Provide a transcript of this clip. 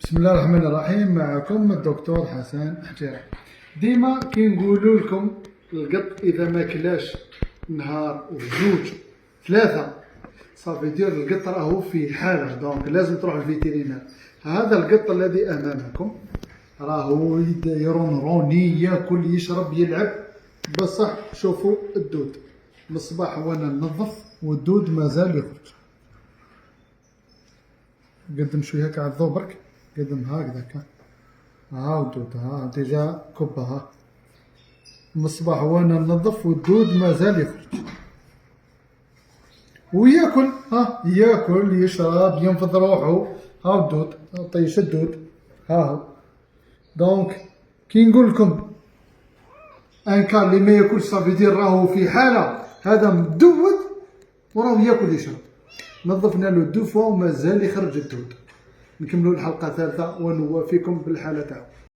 بسم الله الرحمن الرحيم. معكم الدكتور حسن حجاري. ديما كي نقولوا لكم القط اذا ما كلاش نهار وجوج ثلاثه صافي دير القط راهو في حاله، دونك لازم تروح للفيترينير. هذا القط الذي امامكم راهو يرونروني، ياكل يشرب يلعب، بصح شوفوا الدود من الصباح وانا ننظف والدود مازال يخرج. قدم شويه هكا على الضوء برك، قدم هكذاك، ها الدود، ها ديجا كبها من الصباح وانا ننظف والدود مازال يخرج وياكل، ها ياكل يشرب ينفض روحه، ها الدود طيش الدود، ها هو. دونك كي نقول لكم ان كان اللي ما ياكلش صافي يدير راهو في حاله، هذا مدود وراه ياكل يشرب، نظفنا له دو فوا ومازال يخرج الدود. نكملوا الحلقه الثالثه ونوافيكم بالحاله تاعو.